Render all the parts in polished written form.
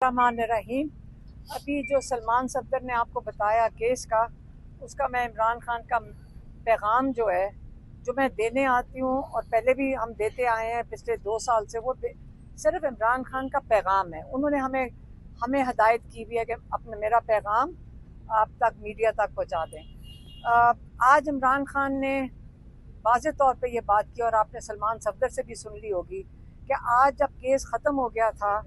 बिस्मिल्लाहिर्रहमानिर्रहीम। अभी जो सलमान सफदर ने आपको बताया केस का, उसका मैं इमरान खान का पैगाम जो है, जो मैं देने आती हूँ और पहले भी हम देते आए हैं पिछले 2 साल से, वो सिर्फ इमरान खान का पैगाम है। उन्होंने हमें हमें हदायत की भी है कि अपने मेरा पैगाम आप तक, मीडिया तक पहुँचा दें। आज इमरान खान ने वाज़ेह तौर पे ये बात की, और आपने सलमान सफदर से भी सुन ली होगी, कि आज जब केस ख़त्म हो गया था,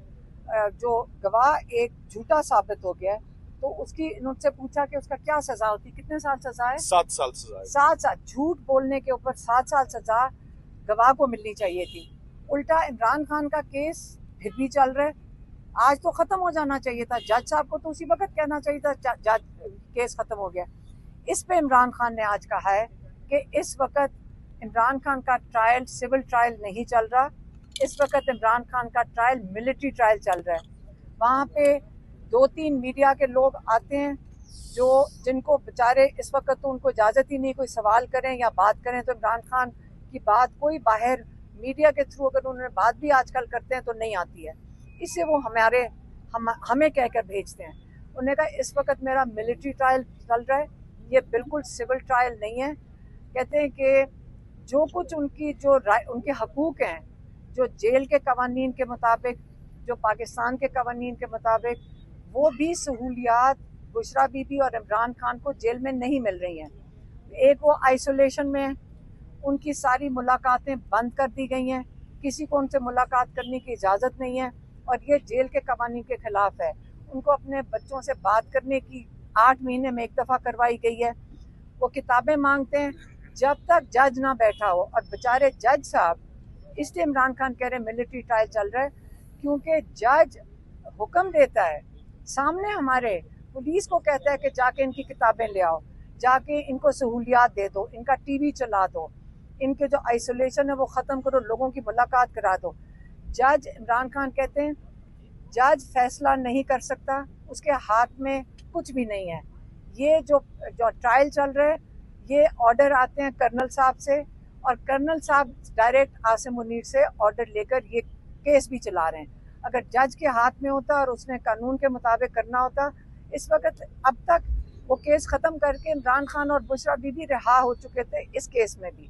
जो गवाह एक झूठा साबित हो गया, तो उसकी उनसे पूछा कि उसका क्या सज़ा होती, कितने साल सज़ा है? 7 साल सजा है। 7 साल। झूठ बोलने के ऊपर 7 साल सज़ा गवाह को मिलनी चाहिए थी। उल्टा इमरान खान का केस फिर भी चल रहा है। आज तो ख़त्म हो जाना चाहिए था। जज साहब को तो उसी वक्त कहना चाहिए था जज केस ख़त्म हो गया। इस पे इमरान खान ने आज कहा है कि इस वक्त इमरान खान का ट्रायल सिविल ट्रायल नहीं चल रहा, इस वक्त इमरान खान का ट्रायल मिलिट्री ट्रायल चल रहा है। वहाँ पे 2-3 मीडिया के लोग आते हैं जो जिनको बेचारे इस वक्त तो उनको इजाज़त ही नहीं कोई सवाल करें या बात करें, तो इमरान खान की बात कोई बाहर मीडिया के थ्रू अगर उन्होंने बात भी आजकल करते हैं तो नहीं आती है। इससे वो हमें कहकर भेजते हैं। उन्होंने कहा इस वक्त मेरा मिलिट्री ट्रायल चल रहा है, ये बिल्कुल सिविल ट्रायल नहीं है। कहते हैं कि जो कुछ उनके हकूक़ हैं, जो जेल के कवानीन के मुताबिक, जो पाकिस्तान के कवानीन के मुताबिक, वो भी सहूलियात बुशरा बीबी और इमरान खान को जेल में नहीं मिल रही हैं। एक वो आइसोलेशन में है, उनकी सारी मुलाकातें बंद कर दी गई हैं, किसी को उनसे मुलाकात करने की इजाज़त नहीं है, और ये जेल के कवानीन के ख़िलाफ़ है। उनको अपने बच्चों से बात करने की 8 महीने में एक दफ़ा करवाई गई है। वो किताबें मांगते हैं जब तक जज ना बैठा हो, और बेचारे जज साहब, इसलिए इमरान खान कह रहे हैं मिलिट्री ट्रायल चल रहा है, क्योंकि जज हुक्म देता है सामने हमारे, पुलिस को कहता है कि जाके इनकी किताबें ले आओ, जाके इनको सहूलियात दे दो, इनका टीवी चला दो, इनके जो आइसोलेशन है वो ख़त्म करो, लोगों की मुलाकात करा दो। जज इमरान खान कहते हैं जज फैसला नहीं कर सकता, उसके हाथ में कुछ भी नहीं है। ये जो ट्रायल चल रहा है, ये ऑर्डर आते हैं कर्नल साहब से, और कर्नल साहब डायरेक्ट आसिम मुनीर से ऑर्डर लेकर ये केस भी चला रहे हैं। अगर जज के हाथ में होता और उसने कानून के मुताबिक करना होता, इस वक्त अब तक वो केस ख़त्म करके इमरान खान और बुशरा बीबी रिहा हो चुके थे इस केस में भी।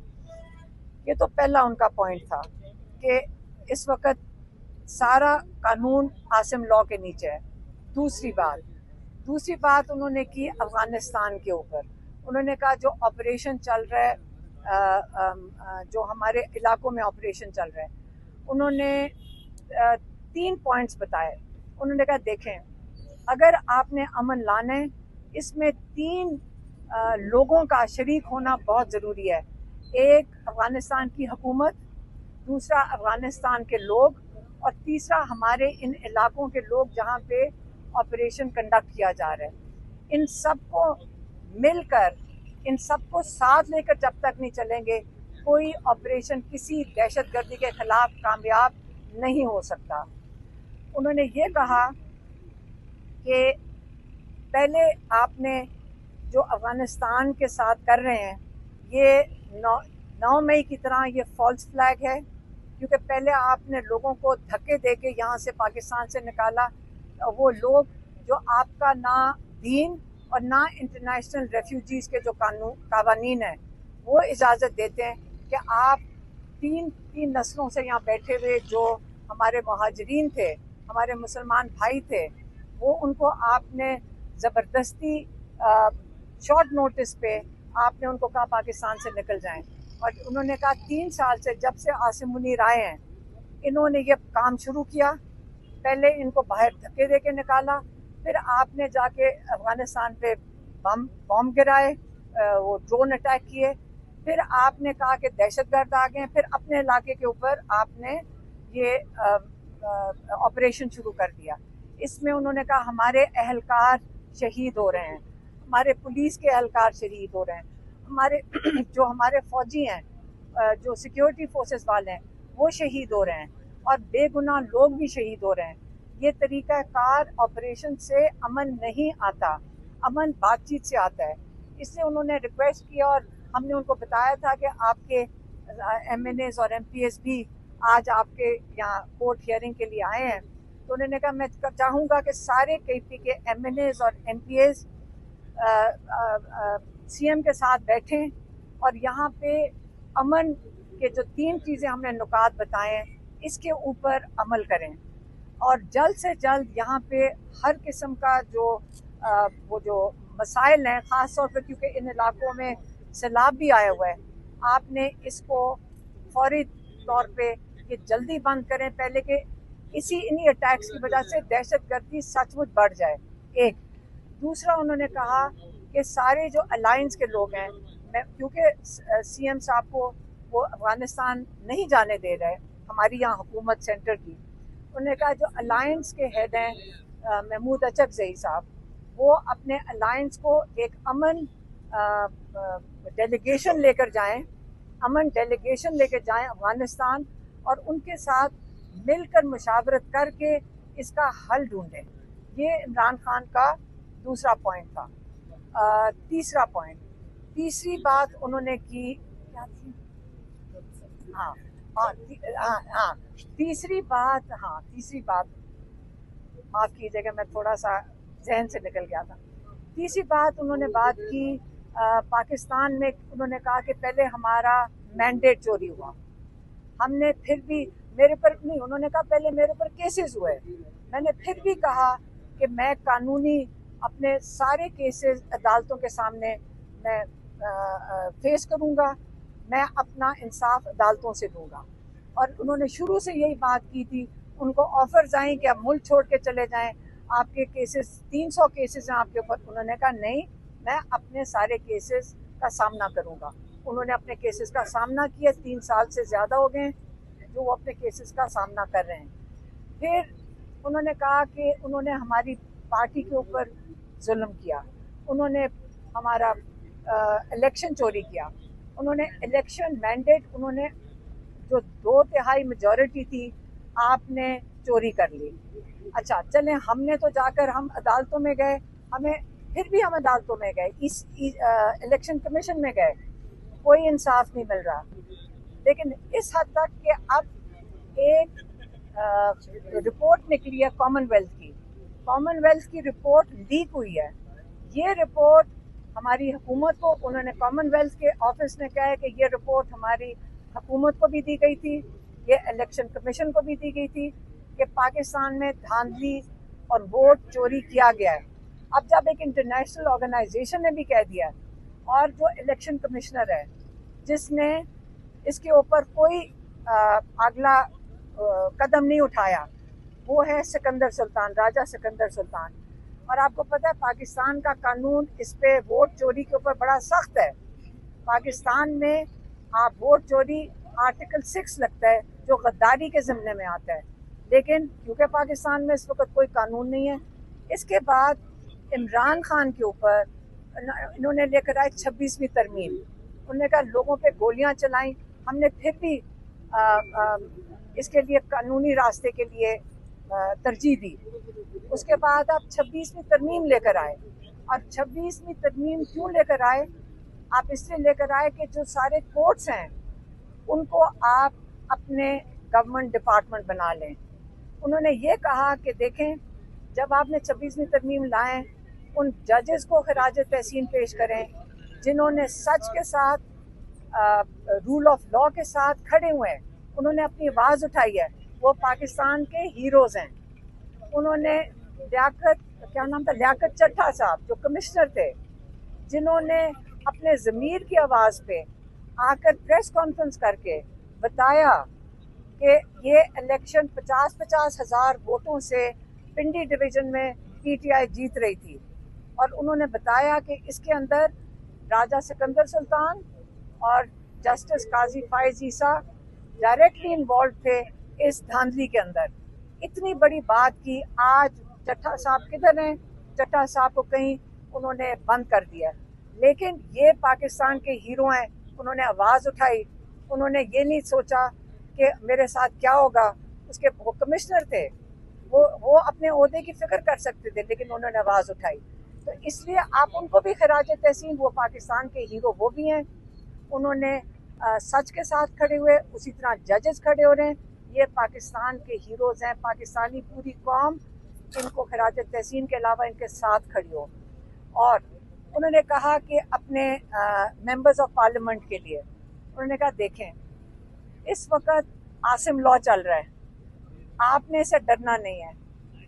ये तो पहला उनका पॉइंट था कि इस वक्त सारा कानून आसिम लॉ के नीचे है। दूसरी बात उन्होंने की अफ़गानिस्तान के ऊपर। उन्होंने कहा जो ऑपरेशन चल रहा है, जो हमारे इलाकों में ऑपरेशन चल रहा है, उन्होंने 3 पॉइंट्स बताए। उन्होंने कहा देखें, अगर आपने अमन लाना है, इसमें 3 लोगों का शरीक होना बहुत ज़रूरी है। एक अफ़गानिस्तान की हुकूमत, दूसरा अफ़गानिस्तान के लोग, और तीसरा हमारे इन इलाकों के लोग जहाँ पे ऑपरेशन कंडक्ट किया जा रहा है। इन सबको मिलकर, इन सबको साथ लेकर जब तक नहीं चलेंगे, कोई ऑपरेशन किसी दहशतगर्दी के खिलाफ कामयाब नहीं हो सकता। उन्होंने ये कहा कि पहले आपने जो अफ़गानिस्तान के साथ कर रहे हैं, ये 9 मई की तरह ये फॉल्स फ्लैग है, क्योंकि पहले आपने लोगों को धक्के देके यहाँ से पाकिस्तान से निकाला। वो लोग जो आपका ना दीन और ना इंटरनेशनल रेफ्यूजीज़ के जो कानून है वो इजाज़त देते हैं कि आप तीन नस्लों से यहाँ बैठे हुए जो हमारे मुहाजिरीन थे, हमारे मुसलमान भाई थे, वो उनको आपने ज़बरदस्ती शॉर्ट नोटिस पे आपने उनको कहा पाकिस्तान से निकल जाएं। और उन्होंने कहा 3 साल से, जब से आसिम मुनीर आए हैं, इन्होंने ये काम शुरू किया। पहले इनको बाहर धक्के दे के निकाला, फिर आपने जाके अफ़गानिस्तान पे बम गिराए, वो ड्रोन अटैक किए, फिर आपने कहा कि दहशतगर्द आ गए, फिर अपने इलाके के ऊपर आपने ये ऑपरेशन शुरू कर दिया। इसमें उन्होंने कहा हमारे अहलकार शहीद हो रहे हैं, हमारे पुलिस के अहलकार शहीद हो रहे हैं, हमारे जो हमारे फौजी हैं, जो सिक्योरिटी फोर्सेस वाले हैं, वो शहीद हो रहे हैं, और बेगुनाह लोग भी शहीद हो रहे हैं। ये तरीक़ाकार ऑपरेशन से अमन नहीं आता, अमन बातचीत से आता है। इसलिए उन्होंने रिक्वेस्ट किया, और हमने उनको बताया था कि आपके MNAs और MPs भी आज आपके यहाँ कोर्ट हियरिंग के लिए आए हैं, तो उन्होंने कहा मैं चाहूँगा कि सारे KP के MNAs और MPAs CM के साथ बैठें और यहाँ पे अमन के जो 3 चीज़ें हमने नुकात बताए हैं इसके ऊपर अमल करें और जल्द से जल्द यहाँ पे हर किस्म का वो जो मसाइल हैं, ख़ास तौर पर क्योंकि इन इलाकों में सैलाब भी आया हुआ है, आपने इसको फौरी तौर पे ये जल्दी बंद करें पहले कि इन्हीं अटैक्स की वजह से दहशतगर्दी सचमुच बढ़ जाए। एक दूसरा उन्होंने कहा कि सारे जो अलायंस के लोग हैं, क्योंकि CM साहब को वो अफगानिस्तान नहीं जाने दे रहे हमारी यहाँ हुकूमत सेंटर की, उन्होंने कहा जो अलायंस के हेड हैं महमूद अचकज़ई साहब, वो अपने अलायंस को एक अमन डेलीगेशन लेकर जाएं, अमन डेलीगेशन लेकर जाएं अफगानिस्तान और उनके साथ मिलकर मुशावरत करके इसका हल ढूंढें। ये इमरान खान का दूसरा पॉइंट था। तीसरी बात उन्होंने की क्या थी? तीसरी बात माफ़ कीजिएगा, मैं थोड़ा सा जहन से निकल गया था। तीसरी बात उन्होंने बात की पाकिस्तान में, उन्होंने कहा कि पहले हमारा मैंडेट चोरी हुआ, हमने फिर भी मेरे पर नहीं, उन्होंने कहा पहले मेरे पर केसेस हुए, मैंने फिर भी कहा कि मैं कानूनी अपने सारे केसेस अदालतों के सामने मैं फेस करूंगा, मैं अपना इंसाफ अदालतों से दूंगा। और उन्होंने शुरू से यही बात की थी, उनको ऑफर्स आए कि आप मुल्क छोड़ के चले जाएं, आपके केसेस 300 केसेस हैं आपके ऊपर। उन्होंने कहा नहीं, मैं अपने सारे केसेस का सामना करूंगा। उन्होंने अपने केसेस का सामना किया, 3 साल से ज़्यादा हो गए जो वो अपने केसेस का सामना कर रहे हैं। फिर उन्होंने कहा कि उन्होंने हमारी पार्टी के ऊपर जुल्म किया, उन्होंने हमारा इलेक्शन चोरी किया, उन्होंने इलेक्शन मैंडेट, उन्होंने जो 2/3 मेजॉरिटी थी आपने चोरी कर ली। अच्छा चलें, हमने तो जाकर हम अदालतों में गए, हम अदालतों में गए, इस इलेक्शन कमीशन में गए, कोई इंसाफ नहीं मिल रहा। लेकिन इस हद तक कि अब एक रिपोर्ट निकली है कॉमनवेल्थ की रिपोर्ट लीक हुई है। ये रिपोर्ट हमारी हुकूमत को, उन्होंने कॉमनवेल्थ के ऑफिस ने कहा है कि ये रिपोर्ट हमारी हुकूमत को भी दी गई थी, ये इलेक्शन कमीशन को भी दी गई थी कि पाकिस्तान में धांधली और वोट चोरी किया गया है। अब जब एक इंटरनेशनल ऑर्गेनाइजेशन ने भी कह दिया है और जो इलेक्शन कमिश्नर है जिसने इसके ऊपर कोई अगला कदम नहीं उठाया, वो है राजा सिकंदर सुल्तान। और आपको पता है पाकिस्तान का कानून इस पे वोट चोरी के ऊपर बड़ा सख्त है। पाकिस्तान में आप वोट चोरी आर्टिकल 6 लगता है जो गद्दारी के ज़िम्मे में आता है, लेकिन क्योंकि पाकिस्तान में इस वक्त कोई कानून नहीं है, इसके बाद इमरान खान के ऊपर इन्होंने लेकर आए 26वीं तरमीम। उन्होंने कहा लोगों पे गोलियां चलाई, हमने फिर भी इसके लिए कानूनी रास्ते के लिए तरजीह दी। उसके बाद आप 26वीं तरमीम लेकर आए, और 26वीं तरमीम क्यों लेकर आए? आप इसलिए लेकर आए कि जो सारे कोर्ट्स हैं उनको आप अपने गवर्नमेंट डिपार्टमेंट बना लें। उन्होंने ये कहा कि देखें, जब आपने 26वीं तरमीम लाए, उन जजेस को खराज तहसीन पेश करें जिन्होंने सच के साथ रूल ऑफ लॉ के साथ खड़े हुए हैं, उन्होंने अपनी आवाज़ उठाई है, वो पाकिस्तान के हीरोज़ हैं। उन्होंने लियाकत चड्ढा साहब जो कमिश्नर थे, जिन्होंने अपने ज़मीर की आवाज़ पे आकर प्रेस कॉन्फ्रेंस करके बताया कि ये इलेक्शन 50-50 हज़ार वोटों से पिंडी डिवीज़न में PTI जीत रही थी, और उन्होंने बताया कि इसके अंदर राजा सिकंदर सुल्तान और जस्टिस काजी फायज ईसा डायरेक्टली इन्वॉल्व थे इस धांधली के अंदर। इतनी बड़ी बात की, आज चड्ढा साहब किधर हैं? चड्ढा साहब को कहीं उन्होंने बंद कर दिया। लेकिन ये पाकिस्तान के हीरो हैं, उन्होंने आवाज़ उठाई, उन्होंने ये नहीं सोचा कि मेरे साथ क्या होगा। वो कमिश्नर थे, वो अपने ओहदे की फिक्र कर सकते थे, लेकिन उन्होंने आवाज़ उठाई। तो इसलिए आप उनको भी खराज तहसीन, वो पाकिस्तान के हीरो वो भी हैं, उन्होंने सच के साथ खड़े हुए। उसी तरह जजेस खड़े हो रहे हैं, ये पाकिस्तान के हीरोज़ हैं, पाकिस्तानी पूरी कौम इनको खिराज तहसीन के अलावा इनके साथ खड़ी हो। और उन्होंने कहा कि अपने मेंबर्स ऑफ पार्लियामेंट के लिए उन्होंने कहा देखें, इस वक्त आसिम लॉ चल रहा है, आपने इसे डरना नहीं है,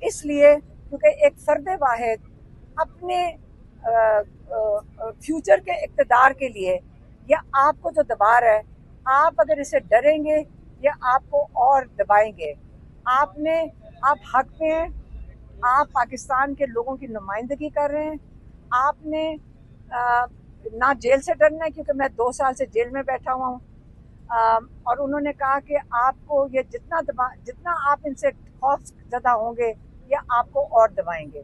इसलिए क्योंकि एक फर्द वाहिद अपने फ्यूचर के इक़्तिदार के लिए या आपको जो दबा रहा है, आप अगर इसे डरेंगे या आपको और दबाएंगे। आप हक पे हैं, आप पाकिस्तान के लोगों की नुमाइंदगी कर रहे हैं। आपने ना जेल से डरना है, क्योंकि मैं 2 साल से जेल में बैठा हुआ हूँ। और उन्होंने कहा कि आपको ये जितना आप इनसे खौफ ज़दा होंगे या आपको और दबाएंगे,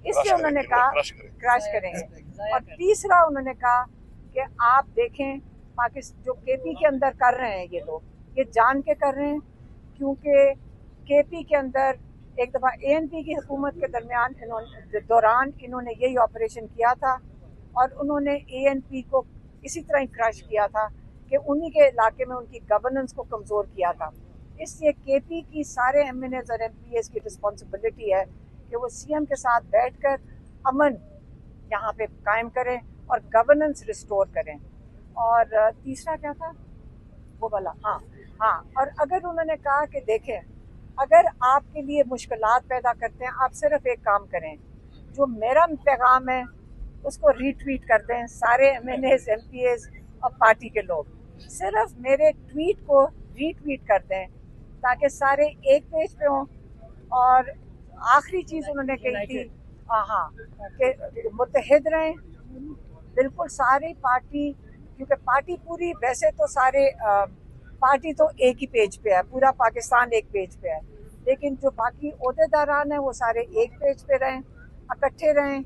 इसलिए उन्होंने कहा क्रश करेंगे। और तीसरा उन्होंने कहा कि आप देखें पाकिस्तान जो केपी के अंदर कर रहे हैं, ये लोग ये जान के कर रहे हैं, क्योंकि केपी के अंदर एक दफ़ा ANP की हुकूमत के दौरान इन्होंने यही ऑपरेशन किया था और उन्होंने ANP को इसी तरह ही क्रश किया था कि उन्हीं के इलाके में उनकी गवर्नेंस को कमज़ोर किया था। इसलिए केपी की सारे MNAs और MPAs की रिस्पॉन्सिबिलिटी है कि वो CM के साथ बैठकर अमन यहाँ पे कायम करें और गवर्नेंस रिस्टोर करें। और तीसरा क्या था वो वाला, हाँ, और अगर उन्होंने कहा कि देखें, अगर आपके लिए मुश्किलात पैदा करते हैं, आप सिर्फ एक काम करें, जो मेरा पैगाम है उसको रीट्वीट कर दें सारे MNAs MPAs और पार्टी के लोग, सिर्फ मेरे ट्वीट को रीट्वीट कर दें ताकि सारे एक पेज पे हों। और आखिरी चीज़ उन्होंने कही थी कि मुत्तहिद रहें, बिल्कुल सारी पार्टी, क्योंकि पार्टी पूरी वैसे तो सारे पार्टी तो एक ही पेज पे है, पूरा पाकिस्तान एक पेज पे है, लेकिन जो बाकी ओहदेदारान हैं वो सारे एक पेज पे रहें, इकट्ठे रहें।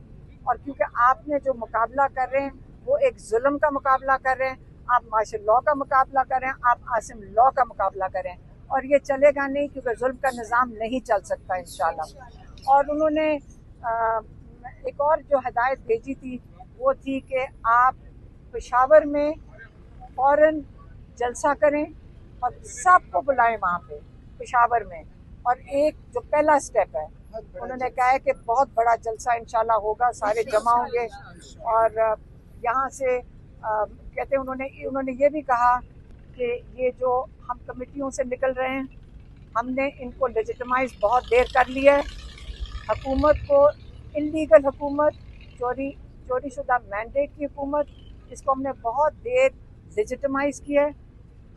और क्योंकि आपने जो मुकाबला कर रहे हैं वो एक जुल्म का मुकाबला कर रहे हैं, आप मार्शल लॉ का मुकाबला कर रहे हैं, आप आसिम लॉ का मुकाबला करें, और ये चलेगा नहीं, क्योंकि जुल्म का निज़ाम नहीं चल सकता इंशाल्लाह। और उन्होंने एक और जो हदायत भेजी थी वो थी कि आप पेशावर में फ़ौरन जलसा करें और सबको बुलाएं वहाँ पे पेशावर में। और एक जो पहला स्टेप है, उन्होंने कहा है कि बहुत बड़ा जलसा इंशाल्लाह होगा, सारे जमा होंगे। और यहाँ से कहते हैं उन्होंने ये भी कहा कि ये जो हम कमेटियों से निकल रहे हैं, हमने इनको लेजिटिमाइज बहुत देर कर लिया है। हुकूमत को इलीगल हुकूमत, चोरी शुदा मैंडेट की हुकूमत, इसको हमने बहुत देर लेजिटिमाइज किया है।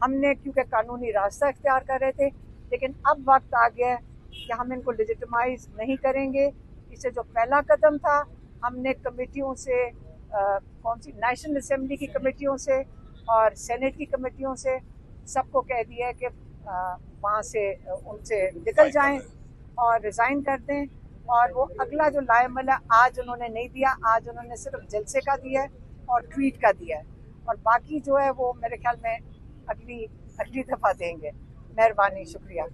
हमने क्योंकि कानूनी रास्ता इख्तियार कर रहे थे, लेकिन अब वक्त आ गया है कि हम इनको लेजिटिमाइज नहीं करेंगे। इससे जो पहला कदम था, हमने कमेटियों से कौन सी नेशनल असेंबली की कमेटियों से और सेनेट की कमेटियों से सबको कह दिया है कि वहाँ से उनसे निकल जाएं और रिज़ाइन कर दें। और वो अगला जो लाएमल है आज उन्होंने नहीं दिया, आज उन्होंने सिर्फ जलसे का दिया है और ट्वीट का दिया है, और बाकी जो है वो मेरे ख्याल में अगली दफ़ा देंगे। मेहरबानी, शुक्रिया।